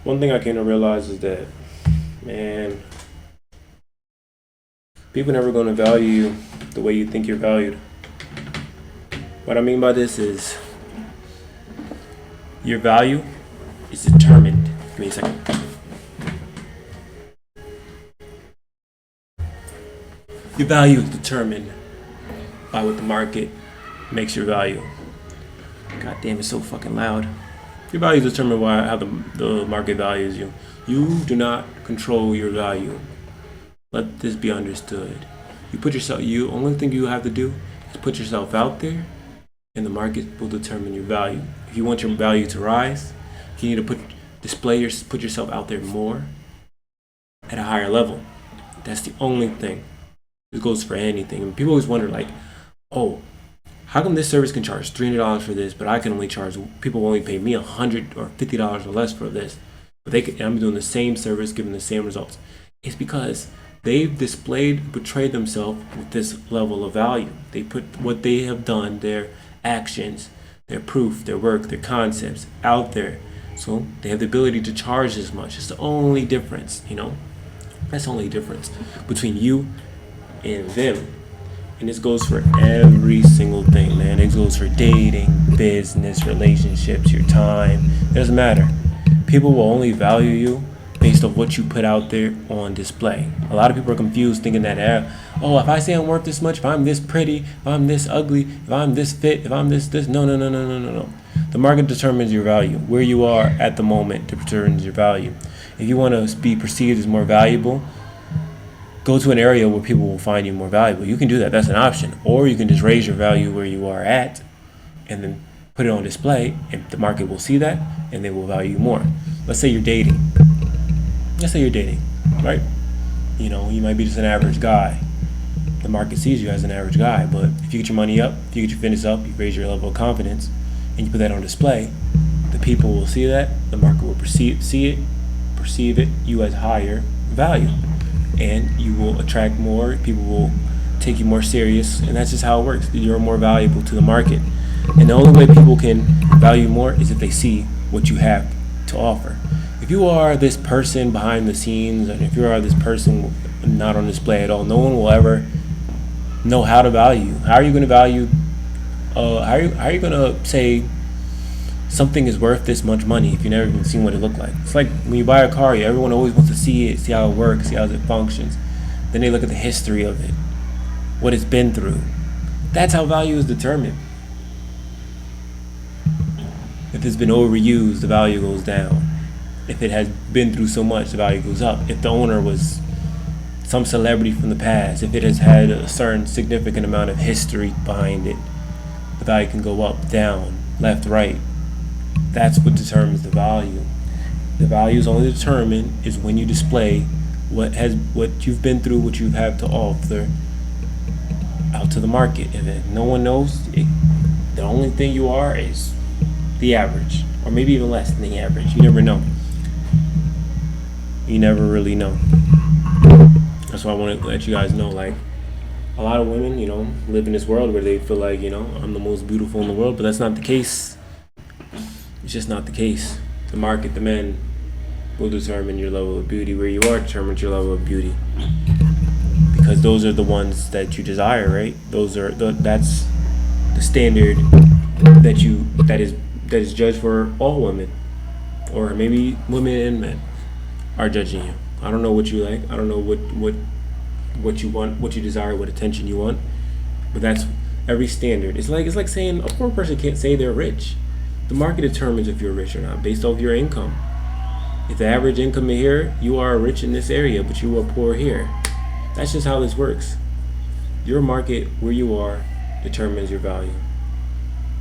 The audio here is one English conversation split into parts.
One thing I came to realize is that, man, people are never going to value you the way you think you're valued. What I mean by this is your value is determined. Give me a second. Your value is determined by what the market makes your value. God damn, it's so fucking loud. Your value is determined by how the market values you. You do not control your value. Let this be understood. You only thing you have to do is put yourself out there, and the market will determine your value. If you want your value to rise, you need to put yourself out there more at a higher level. That's the only thing. This goes for anything. And people always wonder, like, oh, how come this service can charge $300 for this, but I can only charge, people will only pay me $100 or $50 or less for this, but I'm doing the same service, giving the same results. It's because they've portrayed themselves with this level of value. They put what they have done, their actions, their proof, their work, their concepts out there. So they have the ability to charge as much. It's the only difference, That's the only difference between you and them. And this goes for every single thing, man. It goes for dating, business, relationships, your time. It doesn't matter. People will only value you based on what you put out there on display. A lot of people are confused thinking that, if I say I'm worth this much, if I'm this pretty, if I'm this ugly, if I'm this fit, if I'm this. No. The market determines your value. Where you are at the moment determines your value. If you want to be perceived as more valuable, go to an area where people will find you more valuable. You can do that. That's an option. Or you can just raise your value where you are at and then put it on display, and the market will see that and they will value you more. Let's say you're dating. Right? You might be just an average guy. The market sees you as an average guy, but if you get your money up, if you get your fitness up, you raise your level of confidence, and you put that on display, the people will see that, the market will perceive it, you as higher value. And you will attract more, people will take you more serious, and that's just how it works. You're more valuable to the market. And the only way people can value more is if they see what you have to offer. If you are this person behind the scenes, and if you are this person not on display at all, no one will ever know how to value you. How are you going to value, how are you going to say something is worth this much money if you've never even seen what it looked like? It's like when you buy a car, everyone always wants to see it, see how it works, see how it functions. Then they look at the history of it, what it's been through. That's how value is determined. If it's been overused, the value goes down. If it has been through so much, the value goes up. If the owner was some celebrity from the past, if it has had a certain significant amount of history behind it, the value can go up, down, left, right. That's what determines the value. The value is only determined is when you display what you've been through, what you have to offer out to the market. And if no one knows, the only thing you are is the average, or maybe even less than the average. You never know. You never really know. That's why I want to let you guys know, like, a lot of women, live in this world where they feel like, I'm the most beautiful in the world, but that's not the case. It's just not the case. The market, the men, will determine your level of beauty. Where you are determines your level of beauty, because those are the ones that you desire, right? That's the standard that is judged for all women, or maybe women and men are judging you. I don't know what you like. I don't know what you want, what you desire, what attention you want, but that's every standard. It's like saying a poor person can't say they're rich. The market determines if you're rich or not based off your income. If the average income is here, you are rich in this area, but you are poor here. That's just how this works. Your market, where you are, determines your value.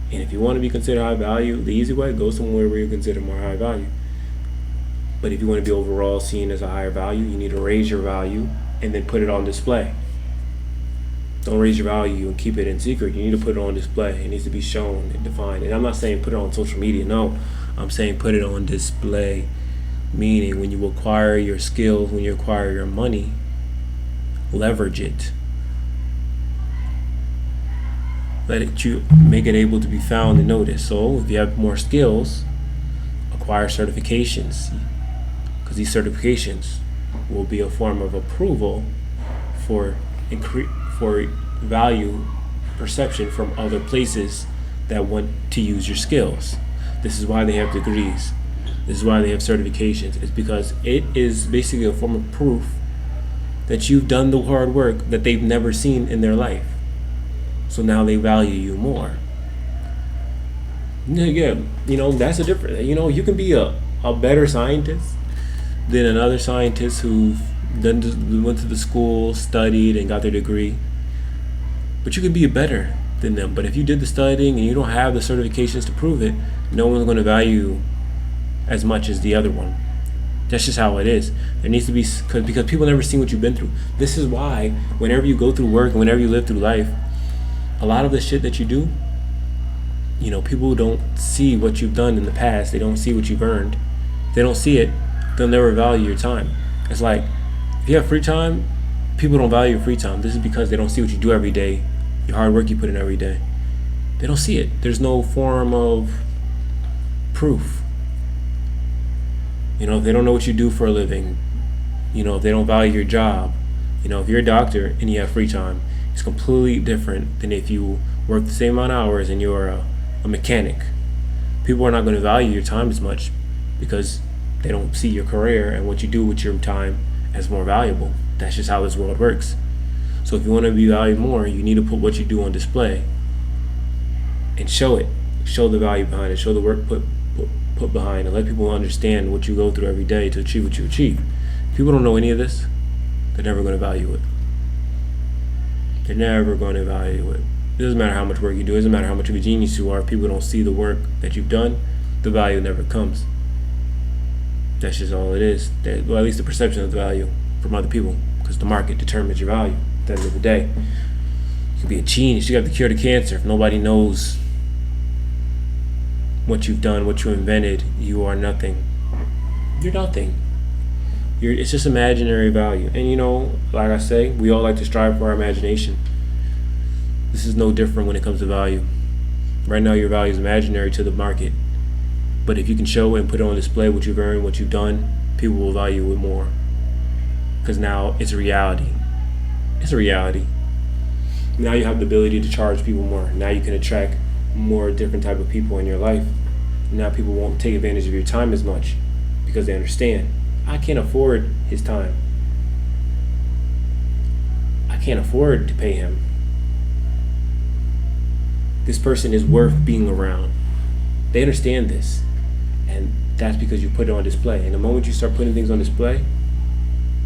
And if you want to be considered high value, the easy way, go somewhere where you consider more high value. But if you want to be overall seen as a higher value, you need to raise your value and then put it on display. Don't raise your value and keep it in secret. You need to put it on display. It needs to be shown and defined. And I'm not saying put it on social media. No, I'm saying put it on display. Meaning when you acquire your skills, when you acquire your money, leverage it. Make it able to be found and noticed. So if you have more skills, acquire certifications. because these certifications will be a form of approval for for value perception from other places that want to use your skills. This is why they have degrees. This is why they have certifications. It's because it is basically a form of proof that you've done the hard work that they've never seen in their life. So now they value you more. Yeah, that's a difference. You can be a better scientist than another scientist who went to the school, studied, and got their degree. But you can be better than them. But if you did the studying and you don't have the certifications to prove it, no one's going to value you as much as the other one. That's just how it is. There needs to be, because people never seen what you've been through. This is why whenever you go through work and whenever you live through life, a lot of the shit that you do, people don't see what you've done in the past. They don't see what you've earned. They don't see it. They'll never value your time. It's like, if you have free time, people don't value your free time. This is because they don't see what you do every day, your hard work you put in every day. They don't see it. There's no form of proof. If they don't know what you do for a living, if they don't value your job, if you're a doctor and you have free time, it's completely different than if you work the same amount of hours and you're a mechanic. People are not going to value your time as much because they don't see your career and what you do with your time as more valuable. That's just how this world works. So if you want to be valued more, you need to put what you do on display and show it. Show the value behind it. Show the work put behind it. Let people understand what you go through every day to achieve what you achieve. If people don't know any of this, they're never going to value it. They're never going to value it. It doesn't matter how much work you do. It doesn't matter how much of a genius you are. If people don't see the work that you've done, the value never comes. That's just all it is. Well, at least the perception of the value from other people, because the market determines your value at the end of the day. You could be a genius. You have the cure to cancer. If nobody knows what you've done, what you invented, you are nothing. You're nothing. It's just imaginary value. And like I say, we all like to strive for our imagination. This is no different when it comes to value. Right now your value is imaginary to the market. But if you can show and put it on display what you've earned, what you've done, people will value it more. Because now it's a reality. It's a reality. Now you have the ability to charge people more. Now you can attract more different type of people in your life. Now people won't take advantage of your time as much because they understand, I can't afford his time. I can't afford to pay him. This person is worth being around. They understand this, and that's because you put it on display. And the moment you start putting things on display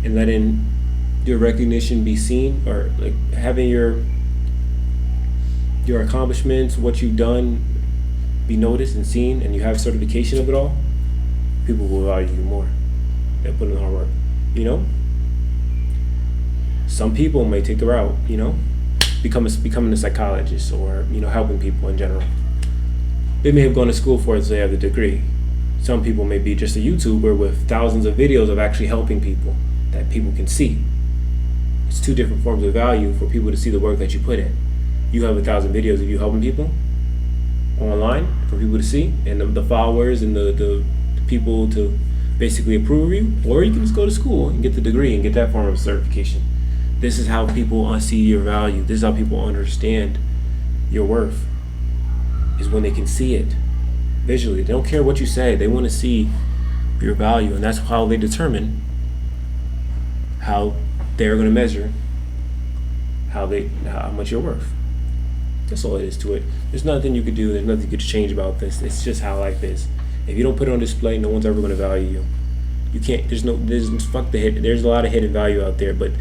and letting your recognition be seen, or like having your accomplishments, what you've done, be noticed and seen, and you have certification of it all, people will value you more. They'll put in the hard work. Some people may take the route, becoming a psychologist or helping people in general. They may have gone to school for it, so they have the degree. Some people may be just a YouTuber with thousands of videos of actually helping people that people can see. It's two different forms of value for people to see the work that you put in. You have 1,000 videos of you helping people online for people to see, and the followers and the people to basically approve of you, or you can just go to school and get the degree and get that form of certification. This is how people see your value. This is how people understand your worth, is when they can see it visually. They don't care what you say. They want to see your value, and that's how they determine how they're going to measure how much you're worth. That's all it is to it. There's nothing you could do. There's nothing you could change about this. It's just how life is. If you don't put it on display, no one's ever going to value you. You can't. There's a lot of hidden value out there, but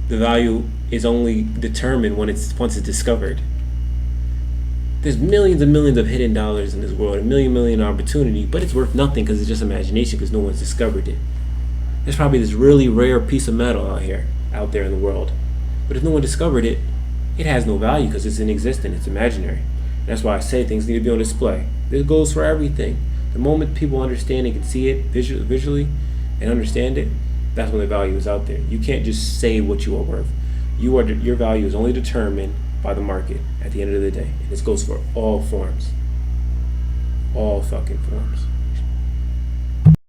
the value is only determined once it's discovered. There's millions and millions of hidden dollars in this world, a million opportunity, but it's worth nothing because it's just imagination because no one's discovered it. There's probably this really rare piece of metal out there in the world, but if no one discovered it, it has no value because it's inexistent. It's imaginary. That's why I say things need to be on display. This goes for everything. The moment people understand and can see it visually and understand it, that's when the value is out there. You can't just say what you are worth. Your value is only determined by the market at the end of the day. And this goes for all forms. All fucking forms.